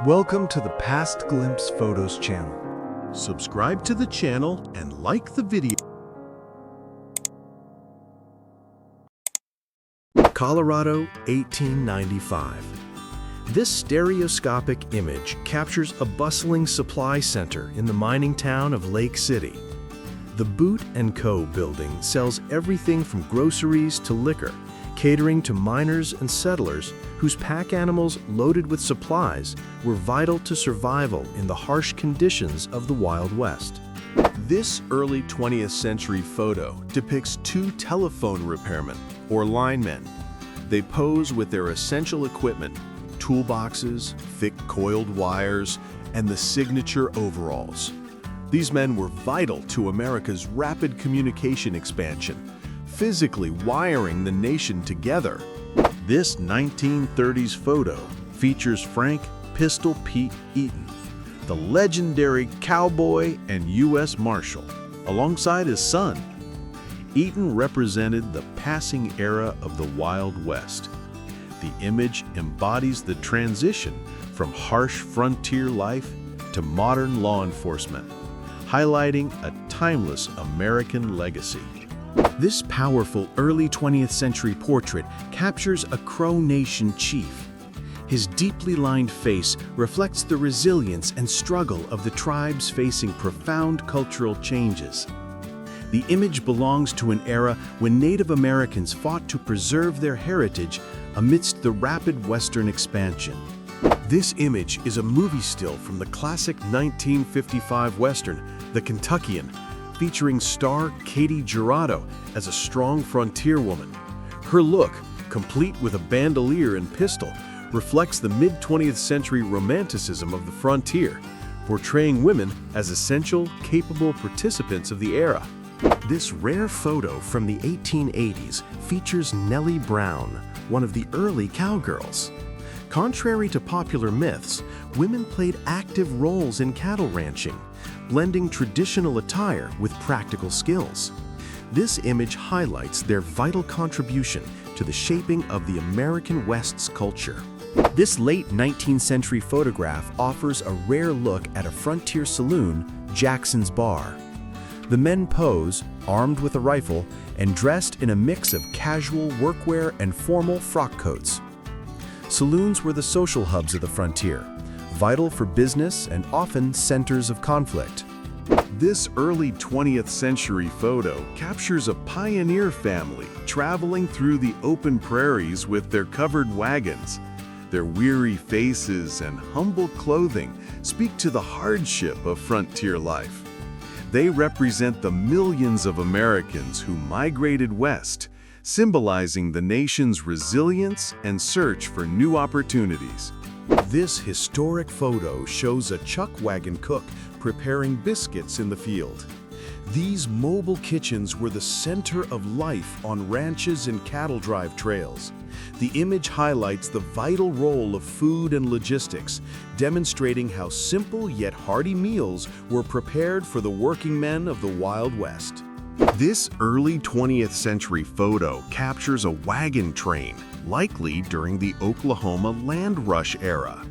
Welcome to the PastGlimpse Photos channel. Subscribe to the channel and like the video. Colorado, 1895. This stereoscopic image captures a bustling supply center in the mining town of Lake City. The Boot & Co. building sells everything from groceries to liquor, catering to miners and settlers whose pack animals loaded with supplies were vital to survival in the harsh conditions of the Wild West. This early 20th century photo depicts two telephone repairmen, or linemen. They pose with their essential equipment, toolboxes, thick coiled wires, and the signature overalls. These men were vital to America's rapid communication expansion, physically wiring the nation together. This 1930s photo features Frank "Pistol Pete" Eaton, the legendary cowboy and U.S. Marshal, alongside his son. Eaton represented the passing era of the Wild West. The image embodies the transition from harsh frontier life to modern law enforcement, highlighting a timeless American legacy. This powerful early 20th century portrait captures a Crow Nation chief. His deeply lined face reflects the resilience and struggle of the tribes facing profound cultural changes. The image belongs to an era when Native Americans fought to preserve their heritage amidst the rapid Western expansion. This image is a movie still from the classic 1955 Western, The Kentuckian, featuring star Katie Jurado as a strong frontier woman. Her look, complete with a bandolier and pistol, reflects the mid-20th century romanticism of the frontier, portraying women as essential, capable participants of the era. This rare photo from the 1880s features Nellie Brown, one of the early cowgirls. Contrary to popular myths, women played active roles in cattle ranching, blending traditional attire with practical skills. This image highlights their vital contribution to the shaping of the American West's culture. This late 19th century photograph offers a rare look at a frontier saloon, Jackson's Bar. The men pose, armed with a rifle, and dressed in a mix of casual workwear and formal frock coats. Saloons were the social hubs of the frontier, vital for business and often centers of conflict. This early 20th century photo captures a pioneer family traveling through the open prairies with their covered wagons. Their weary faces and humble clothing speak to the hardship of frontier life. They represent the millions of Americans who migrated west, symbolizing the nation's resilience and search for new opportunities. This historic photo shows a chuck wagon cook preparing biscuits in the field. These mobile kitchens were the center of life on ranches and cattle drive trails. The image highlights the vital role of food and logistics, demonstrating how simple yet hearty meals were prepared for the working men of the Wild West. This early 20th century photo captures a wagon train, likely during the Oklahoma land rush era.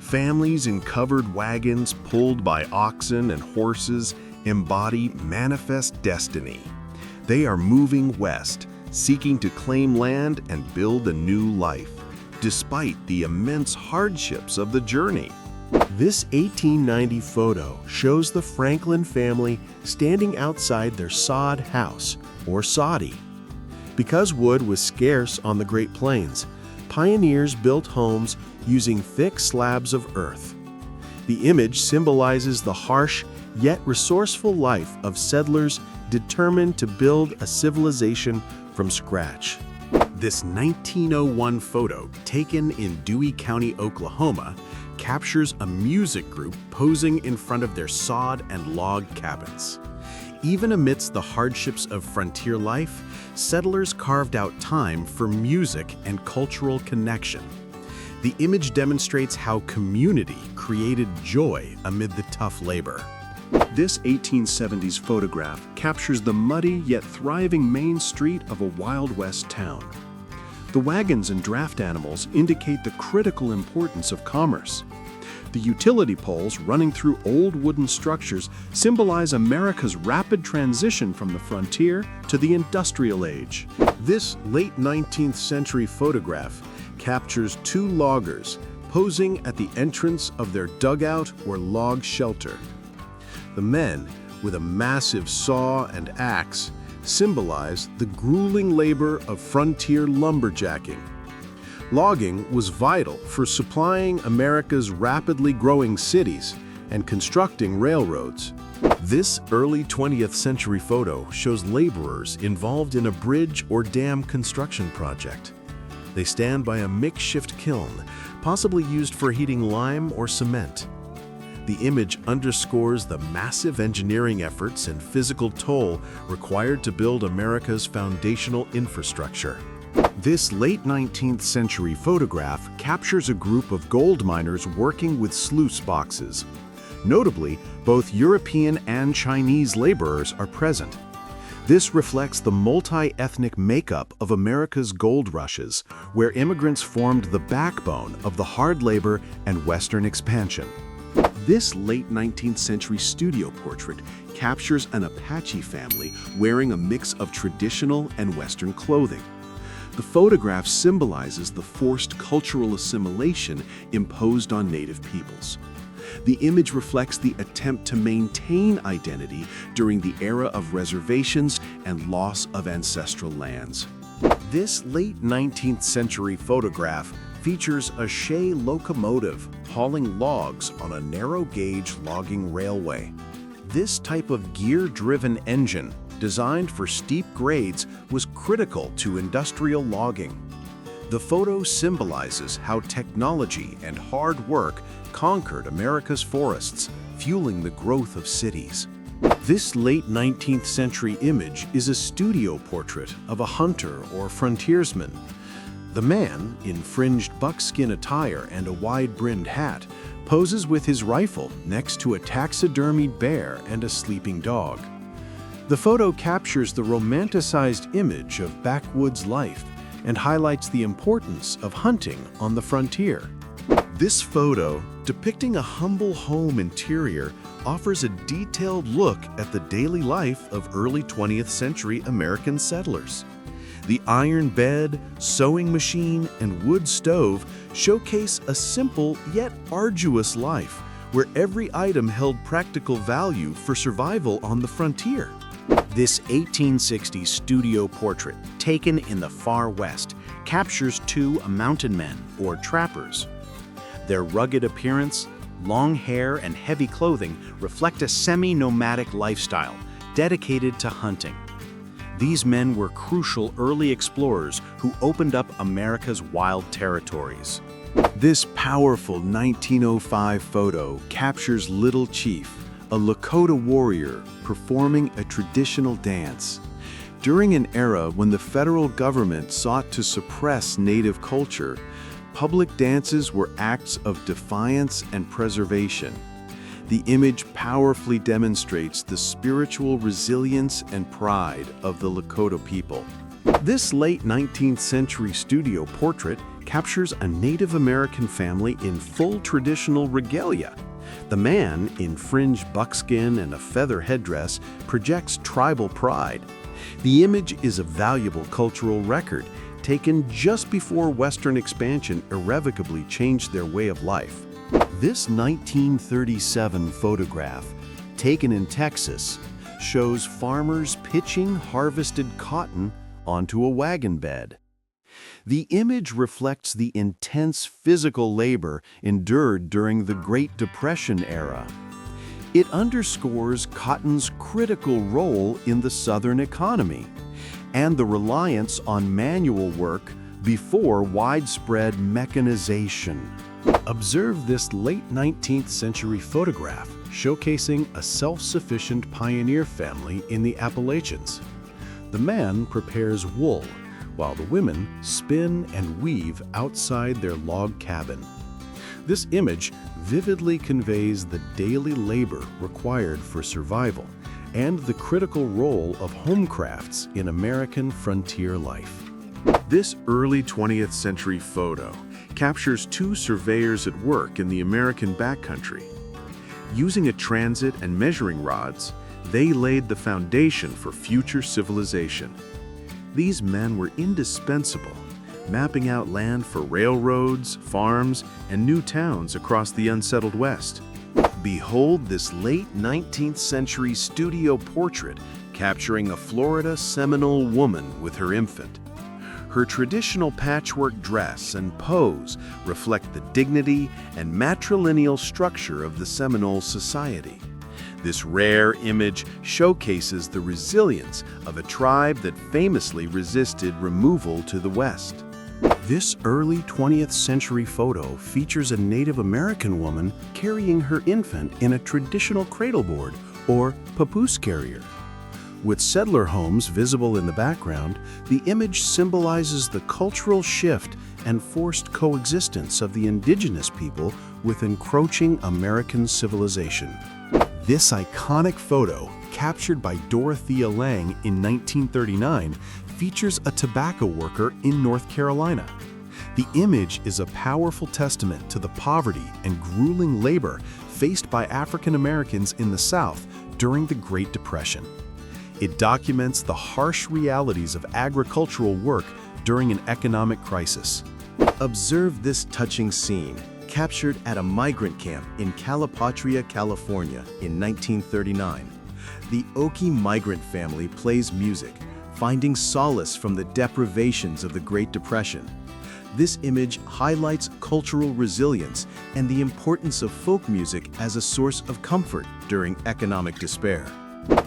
Families in covered wagons pulled by oxen and horses embody manifest destiny. They are moving west, seeking to claim land and build a new life, despite the immense hardships of the journey. This 1890 photo shows the Franklin family standing outside their sod house, or Soddy. Because wood was scarce on the Great Plains, pioneers built homes using thick slabs of earth. The image symbolizes the harsh yet resourceful life of settlers determined to build a civilization from scratch. This 1901 photo, taken in Dewey County, Oklahoma, captures a music group posing in front of their sod and log cabins. Even amidst the hardships of frontier life, settlers carved out time for music and cultural connection. The image demonstrates how community created joy amid the tough labor. This 1870s photograph captures the muddy yet thriving main street of a Wild West town. The wagons and draft animals indicate the critical importance of commerce. The utility poles running through old wooden structures symbolize America's rapid transition from the frontier to the industrial age. This late 19th century photograph captures two loggers posing at the entrance of their dugout or log shelter. The men, with a massive saw and axe, symbolize the grueling labor of frontier lumberjacking. Logging was vital for supplying America's rapidly growing cities and constructing railroads. This early 20th century photo shows laborers involved in a bridge or dam construction project. They stand by a makeshift kiln, possibly used for heating lime or cement. The image underscores the massive engineering efforts and physical toll required to build America's foundational infrastructure. This late 19th century photograph captures a group of gold miners working with sluice boxes. Notably, both European and Chinese laborers are present. This reflects the multi-ethnic makeup of America's gold rushes, where immigrants formed the backbone of the hard labor and Western expansion. This late 19th century studio portrait captures an Apache family wearing a mix of traditional and Western clothing. The photograph symbolizes the forced cultural assimilation imposed on native peoples. The image reflects the attempt to maintain identity during the era of reservations and loss of ancestral lands. This late 19th century photograph features a Shay locomotive hauling logs on a narrow-gauge logging railway. This type of gear-driven engine, designed for steep grades, was critical to industrial logging. The photo symbolizes how technology and hard work conquered America's forests, fueling the growth of cities. This late 19th century image is a studio portrait of a hunter or frontiersman. The man, in fringed buckskin attire and a wide-brimmed hat, poses with his rifle next to a taxidermied bear and a sleeping dog. The photo captures the romanticized image of backwoods life and highlights the importance of hunting on the frontier. This photo, depicting a humble home interior, offers a detailed look at the daily life of early 20th century American settlers. The iron bed, sewing machine, and wood stove showcase a simple yet arduous life, where every item held practical value for survival on the frontier. This 1860s studio portrait, taken in the far west, captures two mountain men, or trappers. Their rugged appearance, long hair, and heavy clothing reflect a semi-nomadic lifestyle dedicated to hunting. These men were crucial early explorers who opened up America's wild territories. This powerful 1905 photo captures Little Chief, a Lakota warrior performing a traditional dance. During an era when the federal government sought to suppress native culture, public dances were acts of defiance and preservation. The image powerfully demonstrates the spiritual resilience and pride of the Lakota people. This late 19th century studio portrait captures a Native American family in full traditional regalia. The man, in fringed buckskin and a feather headdress, projects tribal pride. The image is a valuable cultural record, taken just before Western expansion irrevocably changed their way of life. This 1937 photograph, taken in Texas, shows farmers pitching harvested cotton onto a wagon bed. The image reflects the intense physical labor endured during the Great Depression era. It underscores cotton's critical role in the Southern economy and the reliance on manual work before widespread mechanization. Observe this late 19th century photograph showcasing a self-sufficient pioneer family in the Appalachians. The man prepares wool, while the women spin and weave outside their log cabin. This image vividly conveys the daily labor required for survival and the critical role of homecrafts in American frontier life. This early 20th century photo captures two surveyors at work in the American backcountry. Using a transit and measuring rods, they laid the foundation for future civilization. These men were indispensable, mapping out land for railroads, farms, and new towns across the unsettled West. Behold this late 19th century studio portrait capturing a Florida Seminole woman with her infant. Her traditional patchwork dress and pose reflect the dignity and matrilineal structure of the Seminole society. This rare image showcases the resilience of a tribe that famously resisted removal to the West. This early 20th century photo features a Native American woman carrying her infant in a traditional cradleboard or papoose carrier. With settler homes visible in the background, the image symbolizes the cultural shift and forced coexistence of the indigenous people with encroaching American civilization. This iconic photo, captured by Dorothea Lange in 1939, features a tobacco worker in North Carolina. The image is a powerful testament to the poverty and grueling labor faced by African Americans in the South during the Great Depression. It documents the harsh realities of agricultural work during an economic crisis. Observe this touching scene, captured at a migrant camp in Calipatria, California in 1939. The Okie migrant family plays music, finding solace from the deprivations of the Great Depression. This image highlights cultural resilience and the importance of folk music as a source of comfort during economic despair.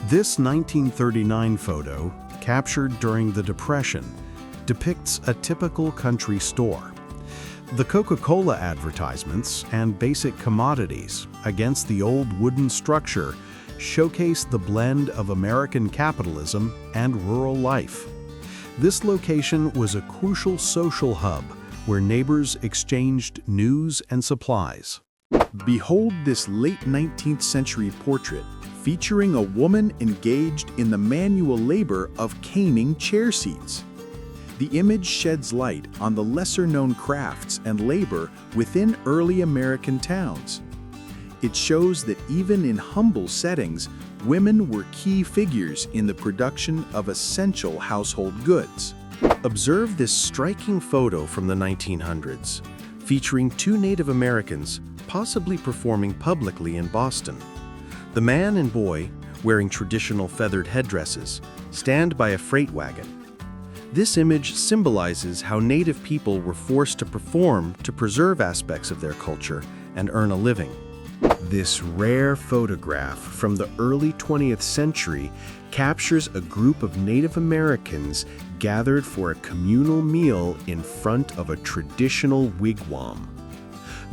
This 1939 photo, captured during the Depression, depicts a typical country store. The Coca-Cola advertisements and basic commodities against the old wooden structure showcase the blend of American capitalism and rural life. This location was a crucial social hub where neighbors exchanged news and supplies. Behold this late 19th century portrait featuring a woman engaged in the manual labor of caning chair seats. The image sheds light on the lesser-known crafts and labor within early American towns. It shows that even in humble settings, women were key figures in the production of essential household goods. Observe this striking photo from the 1900s, featuring two Native Americans possibly performing publicly in Boston. The man and boy, wearing traditional feathered headdresses, stand by a freight wagon. This image symbolizes how Native people were forced to perform to preserve aspects of their culture and earn a living. This rare photograph from the early 20th century captures a group of Native Americans gathered for a communal meal in front of a traditional wigwam.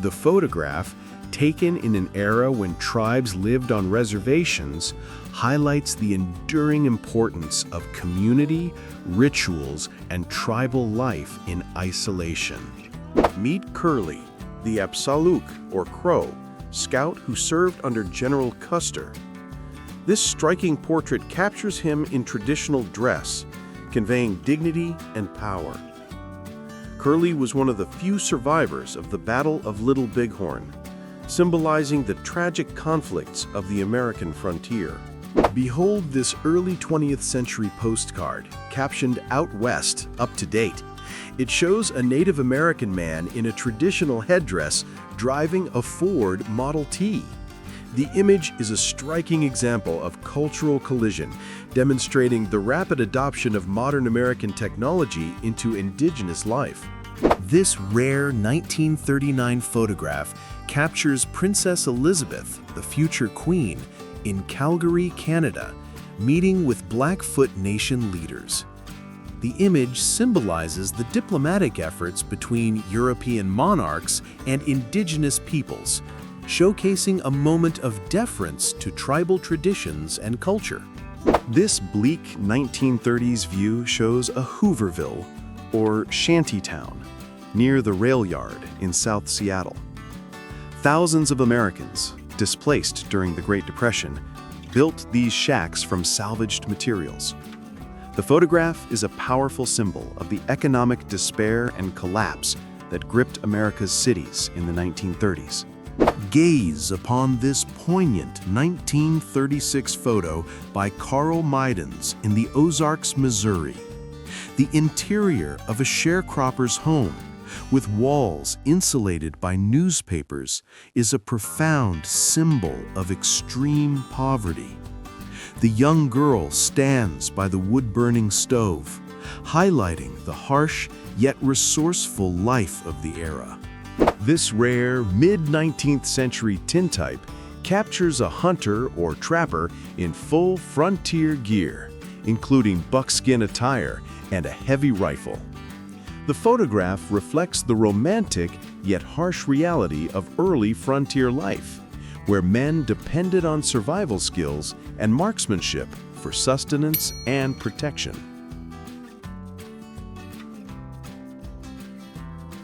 The photograph, taken in an era when tribes lived on reservations, highlights the enduring importance of community, rituals, and tribal life in isolation. Meet Curly, the Apsaluk, or Crow, scout who served under General Custer. This striking portrait captures him in traditional dress, conveying dignity and power. Curly was one of the few survivors of the Battle of Little Bighorn, symbolizing the tragic conflicts of the American frontier. Behold this early 20th century postcard, captioned "Out West, Up to Date." It shows a Native American man in a traditional headdress driving a Ford Model T. The image is a striking example of cultural collision, demonstrating the rapid adoption of modern American technology into indigenous life. This rare 1939 photograph captures Princess Elizabeth, the future queen, in Calgary, Canada, meeting with Blackfoot Nation leaders. The image symbolizes the diplomatic efforts between European monarchs and indigenous peoples, showcasing a moment of deference to tribal traditions and culture. This bleak 1930s view shows a Hooverville, or shantytown, near the rail yard in South Seattle. Thousands of Americans, displaced during the Great Depression, built these shacks from salvaged materials. The photograph is a powerful symbol of the economic despair and collapse that gripped America's cities in the 1930s. Gaze upon this poignant 1936 photo by Carl Meidens in the Ozarks, Missouri. The interior of a sharecropper's home, with walls insulated by newspapers, is a profound symbol of extreme poverty. The young girl stands by the wood-burning stove, highlighting the harsh yet resourceful life of the era. This rare mid-19th century tintype captures a hunter or trapper in full frontier gear, including buckskin attire and a heavy rifle. The photograph reflects the romantic yet harsh reality of early frontier life, where men depended on survival skills and marksmanship for sustenance and protection.